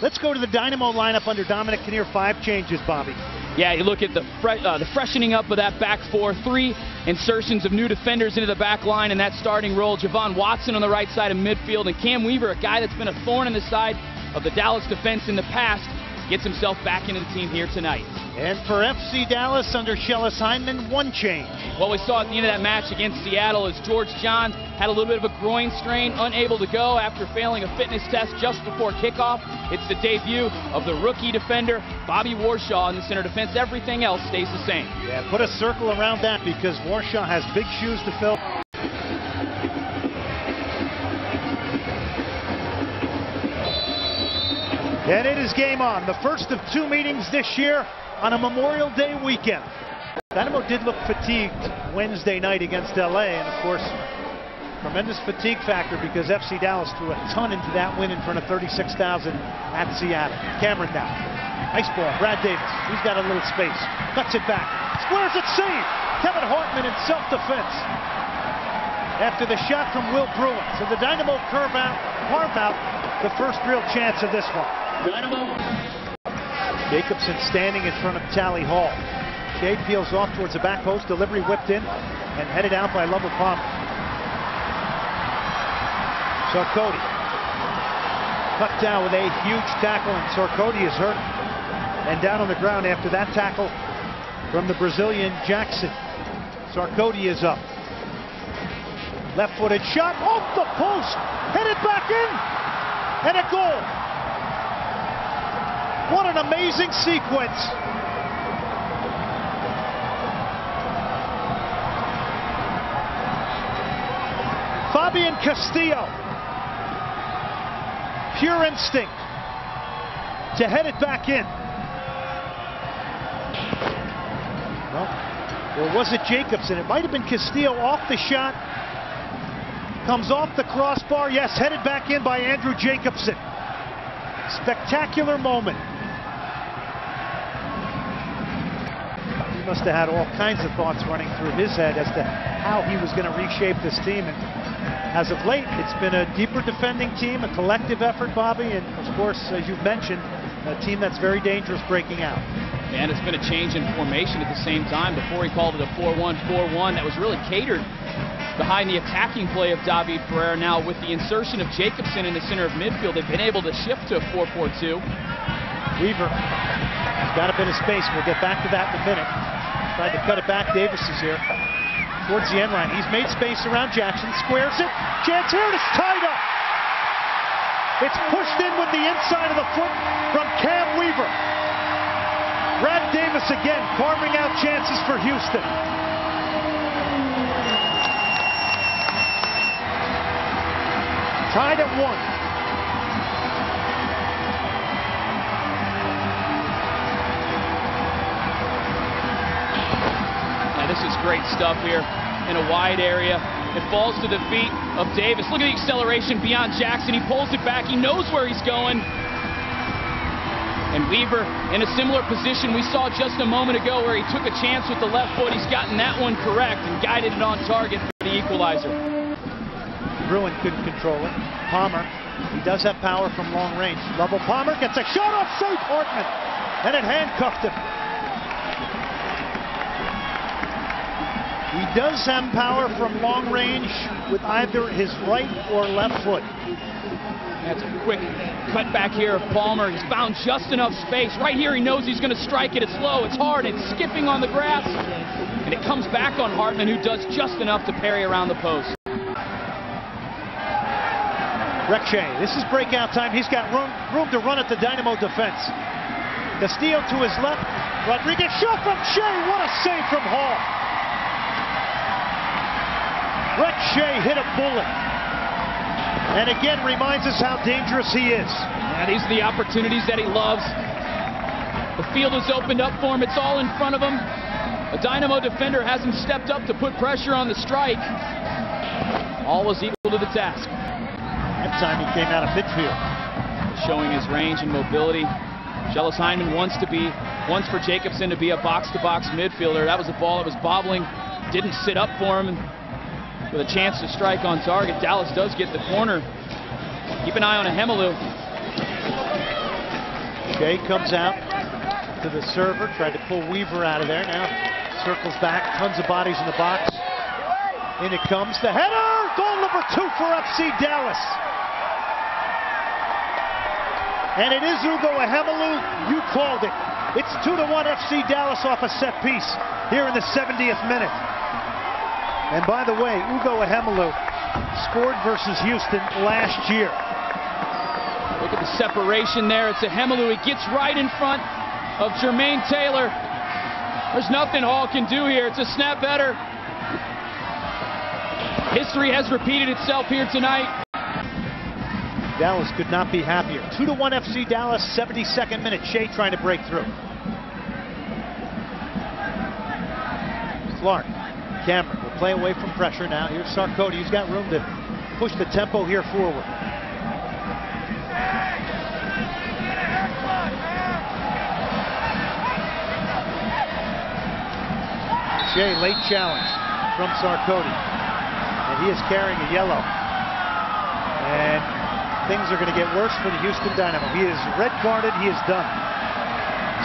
Let's go to the Dynamo lineup under Dominic Kinnear. 5 changes, Bobby. Yeah, you look at the freshening up of that back four. 3 insertions of new defenders into the back line in that starting role. Javon Watson on the right side of midfield, and Cam Weaver, a guy that's been a thorn in the side of the Dallas defense in the past, gets himself back into the team here tonight. And for FC Dallas under Shellis Hyndman, 1 change. What we saw at the end of that match against Seattle is George John had a little bit of a groin strain, unable to go after failing a fitness test just before kickoff. It's the debut of the rookie defender, Bobby Warshaw, in the center defense. Everything else stays the same. Yeah, put a circle around that because Warshaw has big shoes to fill. And it is game on. The first of 2 meetings this year on a Memorial Day weekend. Dynamo did look fatigued Wednesday night against LA, and of course, tremendous fatigue factor because FC Dallas threw a ton into that win in front of 36,000 at Seattle. Cameron now. Nice ball. Brad Davis. He's got a little space. Cuts it back. Squares it, save. Kevin Hartman in self-defense after the shot from Will Bruin. So the Dynamo carve out the first real chance of this one. Dynamo. Jacobson standing in front of Tally Hall. Shade peels off towards the back post. Delivery whipped in and headed out by Lovell Palmer. Sarkodie cut down with a huge tackle, and Sarkodie is hurt and down on the ground after that tackle from the Brazilian Jackson. Sarkodie is up. Left-footed shot off the post, headed back in, and a goal. What an amazing sequence. Fabian Castillo. Pure instinct to head it back in. Well, or was it Jacobson? It might have been Castillo off the shot. Comes off the crossbar. Yes, headed back in by Andrew Jacobson. Spectacular moment. He must have had all kinds of thoughts running through his head as to how he was going to reshape this team. And as of late, it's been a deeper defending team, a collective effort, Bobby, and of course, as you've mentioned, a team that's very dangerous breaking out. And it's been a change in formation at the same time. Before he called it a 4-1-4-1 that was really catered behind the attacking play of David Ferrer. Now with the insertion of Jacobson in the center of midfield, they've been able to shift to a 4-4-2. Weaver has got a bit of space. We'll get back to that in a minute. Tried to cut it back. Davis is here towards the end line. He's made space around Jackson. Squares it. Chance here. It's tied up. It's pushed in with the inside of the foot from Cam Weaver. Brad Davis again carving out chances for Houston. Tied at 1. Now this is great stuff here in a wide area. It falls to the feet of Davis. Look at the acceleration beyond Jackson. He pulls it back. He knows where he's going. And Weaver in a similar position we saw just a moment ago where he took a chance with the left foot. He's gotten that one correct and guided it on target for the equalizer. Bruin couldn't control it. Palmer, he does have power from long range. Lovell Palmer gets a shot off safe Hartman, and it handcuffed him. He does have power from long range with either his right or left foot. That's a quick cut back here of Palmer. He's found just enough space. Right here he knows he's going to strike it. It's low, it's hard, it's skipping on the grass. And it comes back on Hartman, who does just enough to parry around the post. Recche, this is breakout time. He's got room to run at the Dynamo defense. Castillo to his left. Rodriguez shot from Shea. What a save from Hall. Recche hit a bullet. And again reminds us how dangerous he is. Yeah, these are the opportunities that he loves. The field is opened up for him. It's all in front of him. A Dynamo defender hasn't stepped up to put pressure on the strike. All was equal to the task. That time he came out of midfield. Showing his range and mobility. Shellis Hyndman wants for Jacobson to be a box-to-box midfielder. That was a ball that was bobbling. Didn't sit up for him. With a chance to strike on target. Dallas does get the corner. Keep an eye on a Hemelu. Shea comes out to the server, tried to pull Weaver out of there. Now circles back, tons of bodies in the box. In it comes, the header! Goal number 2 for FC Dallas. And it is Ugo Ehemelu. You called it. It's 2-1 FC Dallas off a set piece here in the 70th minute. And by the way, Ugo Ehemelu scored versus Houston last year. Look at the separation there. It's Ehemelu. He gets right in front of Jermaine Taylor. There's nothing Hall can do here. It's a snap header. History has repeated itself here tonight. Dallas could not be happier. 2-1 FC Dallas, 72nd minute. Shea trying to break through. Clark, Cameron will play away from pressure now. Here's Sarkozy. He's got room to push the tempo here forward. Shea, late challenge from Sarkozy. And he is carrying a yellow. And things are going to get worse for the Houston Dynamo. He is red carded. He is done.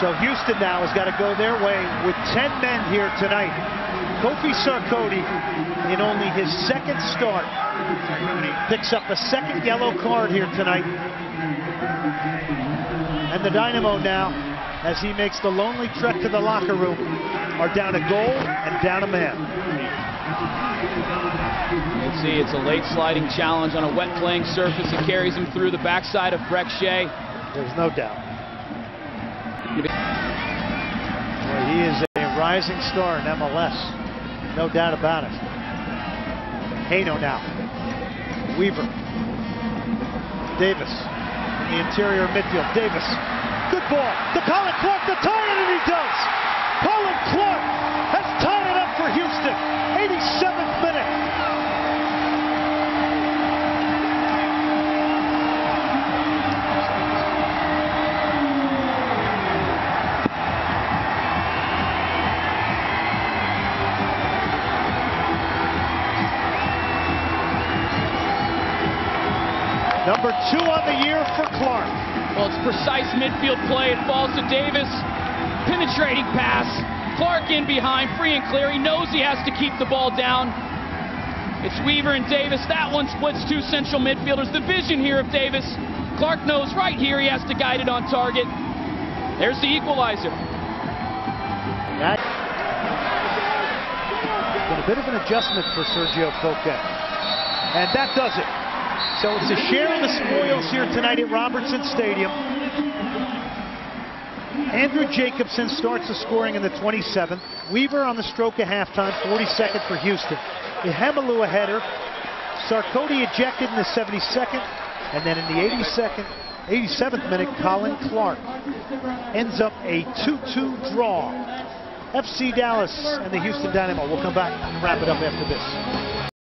So Houston now has got to go their way with 10 men here tonight. Kofi Sarkozy, in only his second start, picks up a second yellow card here tonight. And the Dynamo now, as he makes the lonely trek to the locker room, are down a goal and down a man. You'll see it's a late sliding challenge on a wet playing surface. It carries him through the backside of Breck Shea. There's no doubt. Well, he is a rising star in MLS. No doubt about it. Hano now. Weaver. Davis. In the interior midfield. Davis. Good ball. To Colin Clark to tie it, and he does. Colin Clark has tied it up for Houston. 87th minute. Number 2 on the year for Clark. Well, it's precise midfield play. It falls to Davis. Penetrating pass. Clark in behind, free and clear. He knows he has to keep the ball down. It's Weaver and Davis. That one splits 2 central midfielders. The vision here of Davis. Clark knows right here he has to guide it on target. There's the equalizer. That's been a bit of an adjustment for Sergio Coquet. And that does it. So it's a share of the spoils here tonight at Robertson Stadium. Andrew Jacobson starts the scoring in the 27th. Weaver on the stroke at halftime, 42nd for Houston. Ehemelu a header. Sarkozy ejected in the 72nd. And then in the 87th minute, Colin Clark ends up a 2-2 draw. FC Dallas and the Houston Dynamo will come back and wrap it up after this.